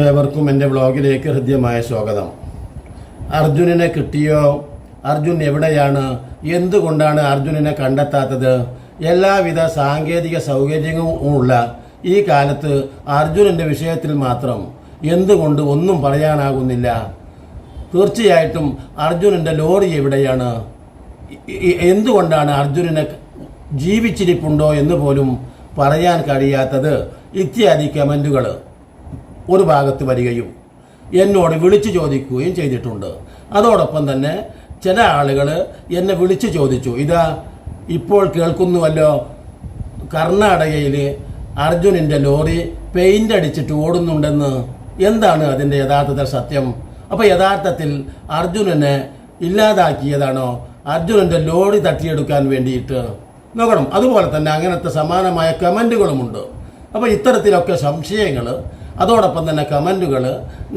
ഏവർക്കും എൻ്റെ വ്ളോഗിലേക്ക് ഹൃദ്യമായ സ്വാഗതം. അർജുനനെ കിട്ടിയോ? അർജുൻ എവിടെയാണ്? എന്തുകൊണ്ടാണ് അർജുനനെ കണ്ടെത്താത്തത്? എല്ലാവിധ സാങ്കേതിക സൗകര്യങ്ങളുമുള്ള ഈ കാലത്ത് അർജുനൻ്റെ വിഷയത്തിൽ മാത്രം എന്തുകൊണ്ട് ഒന്നും പറയാനാകുന്നില്ല? തീർച്ചയായിട്ടും അർജുനൻ്റെ ലോറി എവിടെയാണ്? എന്തുകൊണ്ടാണ് അർജുനനെ ജീവിച്ചിരിപ്പുണ്ടോ എന്ന് പോലും പറയാൻ കഴിയാത്തത്? ഇത്യാദി കമൻറ്റുകൾ ഒരു ഭാഗത്ത് വരികയും എന്നോട് വിളിച്ചു ചോദിക്കുകയും ചെയ്തിട്ടുണ്ട്. അതോടൊപ്പം തന്നെ ചില ആളുകൾ എന്നെ വിളിച്ചു ചോദിച്ചു, ഇതാ ഇപ്പോൾ കേൾക്കുന്നുവല്ലോ, കർണാടകയിൽ അർജുനൻ്റെ ലോറി പെയിൻ്റ് അടിച്ചിട്ട് ഓടുന്നുണ്ടെന്ന്. എന്താണ് അതിൻ്റെ യഥാർത്ഥത്തിൽ സത്യം? അപ്പോൾ യഥാർത്ഥത്തിൽ അർജുനനെ ഇല്ലാതാക്കിയതാണോ? അർജുനൻ്റെ ലോറി തട്ടിയെടുക്കാൻ വേണ്ടിയിട്ട് നോക്കണം. അതുപോലെ തന്നെ അങ്ങനത്തെ സമാനമായ കമൻറ്റുകളുമുണ്ട്. അപ്പോൾ ഇത്തരത്തിലൊക്കെ സംശയങ്ങൾ, അതോടൊപ്പം തന്നെ കമൻറ്റുകൾ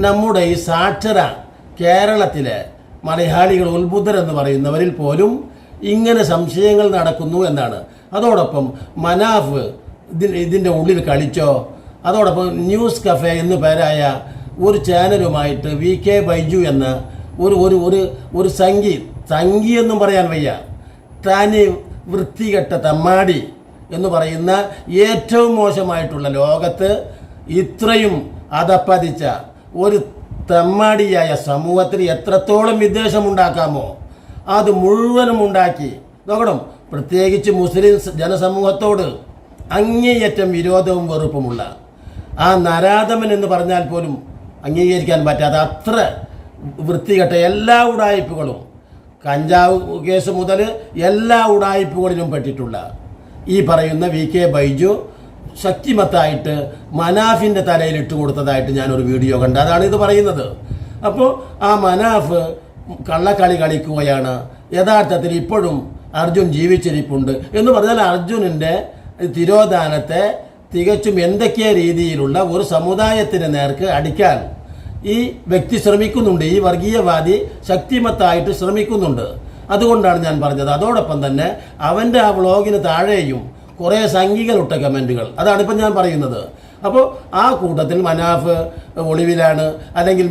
നമ്മുടെ ഈ സാക്ഷര കേരളത്തിലെ മലയാളികൾ ഉത്ബുദ്ധരെന്ന് പറയുന്നവരിൽ പോലും ഇങ്ങനെ സംശയങ്ങൾ നടക്കുന്നു എന്നാണ്. അതോടൊപ്പം മനാഫ് ഇതിൻ്റെ ഉള്ളിൽ കളിച്ചോ? അതോടൊപ്പം ന്യൂസ് കഫേ എന്ന് പേരായ ഒരു ചാനലുമായിട്ട് VK ബൈജു എന്ന ഒരു സംഗി എന്നും പറയാൻ വയ്യ, തനി വൃത്തികെട്ട തമ്മാടി എന്ന് പറയുന്ന ഏറ്റവും മോശമായിട്ടുള്ള ലോകത്ത് ഇത്രയും അതപ്പതിച്ച ഒരു തെമ്മാടിയായ സമൂഹത്തിന് എത്രത്തോളം വിദ്വേഷമുണ്ടാക്കാമോ അത് മുഴുവനും ഉണ്ടാക്കി നോക്കണം. പ്രത്യേകിച്ച് മുസ്ലിം ജനസമൂഹത്തോട് അങ്ങേയറ്റം വിരോധവും വെറുപ്പുമുള്ള ആ നരാധമൻ എന്ന് പറഞ്ഞാൽ പോലും അംഗീകരിക്കാൻ പറ്റാത്ത അത്ര വൃത്തികെട്ട എല്ലാ ഉടായ്പകളും, കഞ്ചാവ് കേസ് മുതൽ എല്ലാ ഉടായ്പകളിലും പെട്ടിട്ടുള്ള ഈ പറയുന്ന VK ബൈജു ശക്തിമത്തായിട്ട് മനാഫിൻ്റെ തലയിൽ ഇട്ട് കൊടുത്തതായിട്ട് ഞാനൊരു വീഡിയോ കണ്ട്, അതാണ് ഇത് പറയുന്നത്. അപ്പോൾ ആ മനാഫ് കള്ളക്കളി കളിക്കുകയാണ്. യഥാർത്ഥത്തിൽ ഇപ്പോഴും അർജുൻ ജീവിച്ചിരിപ്പുണ്ട് എന്ന് പറഞ്ഞാൽ അർജുനൻ്റെ തിരോധാനത്തെ തികച്ചും എന്തൊക്കെ രീതിയിലുള്ള ഒരു സമുദായത്തിന് നേർക്ക് അടിക്കാൻ ഈ വ്യക്തി ശ്രമിക്കുന്നുണ്ട്. ഈ വർഗീയവാദി ശക്തിമത്തായിട്ട് ശ്രമിക്കുന്നുണ്ട്. അതുകൊണ്ടാണ് ഞാൻ പറഞ്ഞത്. അതോടൊപ്പം തന്നെ അവൻ്റെ ആ വ്ളോഗിന് താഴെയും കുറേ സംഘികളുട്ട കമൻറ്റുകൾ, അതാണ് ഇപ്പം ഞാൻ പറയുന്നത്. അപ്പോൾ ആ കൂട്ടത്തിൽ മനാഫ് ഒളിവിലാണ്, അല്ലെങ്കിൽ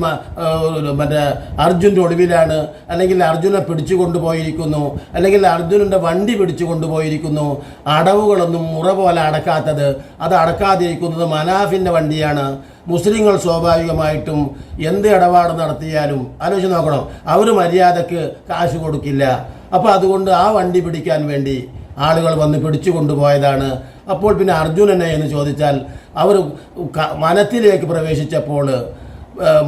മറ്റേ അർജുൻ്റെ ഒളിവിലാണ്, അല്ലെങ്കിൽ അർജുനെ പിടിച്ചു കൊണ്ടുപോയിരിക്കുന്നു, അല്ലെങ്കിൽ അർജുനൻ്റെ വണ്ടി പിടിച്ചു കൊണ്ടുപോയിരിക്കുന്നു. അടവുകളൊന്നും മുറ പോലെ അടക്കാത്തത്, അത് അടക്കാതിരിക്കുന്നത് മനാഫിൻ്റെ വണ്ടിയാണ്. മുസ്ലിങ്ങൾ സ്വാഭാവികമായിട്ടും എന്ത് ഇടപാട് നടത്തിയാലും ആലോചിച്ച് നോക്കണം, അവർ മര്യാദക്ക് കാശ് കൊടുക്കില്ല. അപ്പോൾ അതുകൊണ്ട് ആ വണ്ടി പിടിക്കാൻ വേണ്ടി ആളുകൾ വന്ന് പിടിച്ചു കൊണ്ടുപോയതാണ്. അപ്പോൾ പിന്നെ അർജുനനെ എന്ന് ചോദിച്ചാൽ, അവർ വനത്തിലേക്ക് പ്രവേശിച്ചപ്പോൾ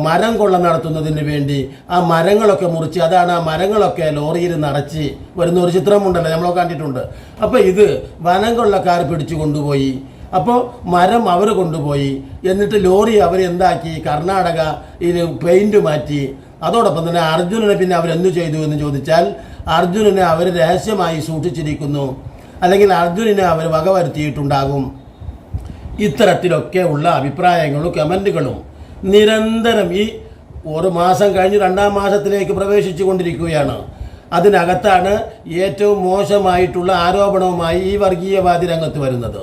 മരം കൊള്ള നടത്തുന്നതിന് വേണ്ടി ആ മരങ്ങളൊക്കെ മുറിച്ച്, അതാണ് ആ മരങ്ങളൊക്കെ ലോറിയിൽ നിറച്ച് വരുന്ന ഒരു ചിത്രമുണ്ടല്ലോ, നമ്മളൊക്കെ കണ്ടിട്ടുണ്ട്. അപ്പോൾ ഇത് വനം കൊള്ളക്കാർ പിടിച്ചു കൊണ്ടുപോയി. അപ്പോൾ മരം അവർ കൊണ്ടുപോയി, എന്നിട്ട് ലോറി അവരെന്താക്കി, കർണാടക ഇത് പെയിൻറ്റ് മാറ്റി. അതോടൊപ്പം തന്നെ അർജുനനെ പിന്നെ അവരെന്തു ചെയ്തു എന്ന് ചോദിച്ചാൽ, അർജുനനെ അവർ രഹസ്യമായി സൂക്ഷിച്ചിരിക്കുന്നു, അല്ലെങ്കിൽ അർജുനനെ അവർ വകവരുത്തിയിട്ടുണ്ടാകും. ഇത്തരത്തിലൊക്കെ ഉള്ള അഭിപ്രായങ്ങളും കമൻറ്റുകളും നിരന്തരം ഈ ഒരു മാസം കഴിഞ്ഞ് 2-ാം മാസത്തിലേക്ക് പ്രവേശിച്ചു കൊണ്ടിരിക്കുകയാണ്. അതിനകത്താണ് ഏറ്റവും മോശമായിട്ടുള്ള ആരോപണവുമായി ഈ വർഗീയവാദി രംഗത്ത് വരുന്നത്.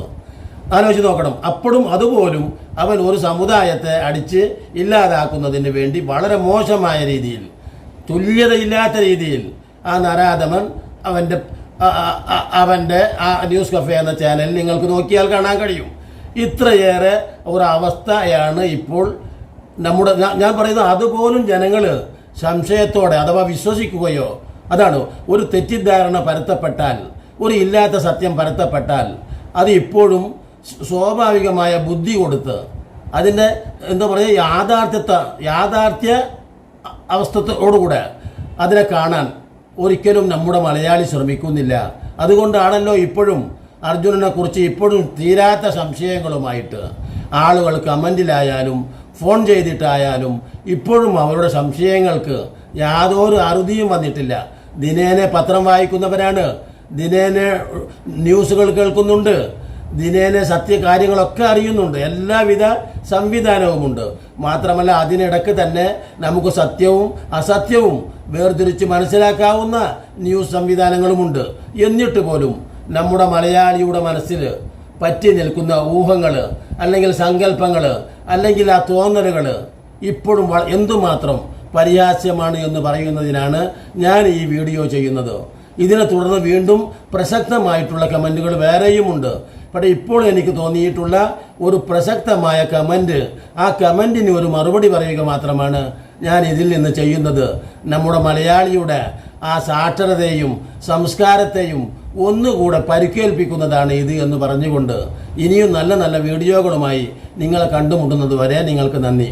ആലോചിച്ച് നോക്കണം. അപ്പോഴും അതുപോലും അവൻ ഒരു സമുദായത്തെ അടിച്ച് ഇല്ലാതാക്കുന്നതിന് വേണ്ടി വളരെ മോശമായ രീതിയിൽ, തുല്യതയില്ലാത്ത രീതിയിൽ ആ നരാധമൻ അവൻ്റെ ആ ന്യൂസ് കഫേ എന്ന ചാനലിൽ നിങ്ങൾക്ക് നോക്കിയാൽ കാണാൻ കഴിയും. ഇത്രയേറെ ഒരു അവസ്ഥയാണ് ഇപ്പോൾ നമ്മുടെ, ഞാൻ പറയുന്നത് അതുപോലും ജനങ്ങൾ സംശയത്തോടെ അഥവാ വിശ്വസിക്കുകയോ, അതാണ് ഒരു തെറ്റിദ്ധാരണ പരത്തപ്പെട്ടാൽ, ഒരു ഇല്ലാത്ത സത്യം പരത്തപ്പെട്ടാൽ അത് ഇപ്പോഴും സ്വാഭാവികമായ ബുദ്ധി കൊടുത്ത് അതിൻ്റെ എന്താ പറയുക യാഥാർത്ഥ്യ അവസ്ഥയോടുകൂടെ അതിനെ കാണാൻ ഒരിക്കലും നമ്മുടെ മലയാളി ശ്രമിക്കുന്നില്ല. അതുകൊണ്ടാണല്ലോ ഇപ്പോഴും അർജുനനെ കുറിച്ച് ഇപ്പോഴും തീരാത്ത സംശയങ്ങളുമായിട്ട് ആളുകൾ കമൻറ്റിലായാലും ഫോൺ ചെയ്തിട്ടായാലും ഇപ്പോഴും അവരുടെ സംശയങ്ങൾക്ക് യാതൊരു അറുതിയും വന്നിട്ടില്ല. ദിനേനെ പത്രം വായിക്കുന്നവരാണ്, ദിനേനെ ന്യൂസുകൾ കേൾക്കുന്നുണ്ട്, ദിനേനെ സത്യകാര്യങ്ങളൊക്കെ അറിയുന്നുണ്ട്, എല്ലാവിധ സംവിധാനവുമുണ്ട്. മാത്രമല്ല അതിനിടയ്ക്ക് തന്നെ നമുക്ക് സത്യവും അസത്യവും വേർതിരിച്ച് മനസ്സിലാക്കാവുന്ന ന്യൂസ് സംവിധാനങ്ങളുമുണ്ട്. എന്നിട്ട് പോലും നമ്മുടെ മലയാളിയുടെ മനസ്സിൽ പറ്റി നിൽക്കുന്ന ഊഹങ്ങൾ അല്ലെങ്കിൽ സങ്കല്പങ്ങൾ അല്ലെങ്കിൽ ആ തോന്നലുകൾ ഇപ്പോഴും എന്തുമാത്രം പരിഹാസ്യമാണ് എന്ന് പറയുന്നതിനാണ് ഞാൻ ഈ വീഡിയോ ചെയ്യുന്നത്. ഇതിനെ തുടർന്ന് വീണ്ടും പ്രസക്തമായിട്ടുള്ള കമൻറ്റുകൾ വേറെയുമുണ്ട്. പക്ഷേ ഇപ്പോൾ എനിക്ക് തോന്നിയിട്ടുള്ള ഒരു പ്രസക്തമായ കമൻറ്റ്, ആ കമൻറ്റിന് ഒരു മറുപടി പറയുക മാത്രമാണ് ഞാൻ ഇതിൽ നിന്ന് ചെയ്യുന്നത്. നമ്മുടെ മലയാളിയുടെ ആ സാക്ഷരതയെയും സംസ്കാരത്തെയും ഒന്നുകൂടെ പരിക്കേൽപ്പിക്കുന്നതാണ് ഇത് എന്ന് പറഞ്ഞുകൊണ്ട് ഇനിയും നല്ല നല്ല വീഡിയോകളുമായി നിങ്ങളെ കണ്ടുമുട്ടുന്നത് വരെ നിങ്ങൾക്ക് നന്ദി.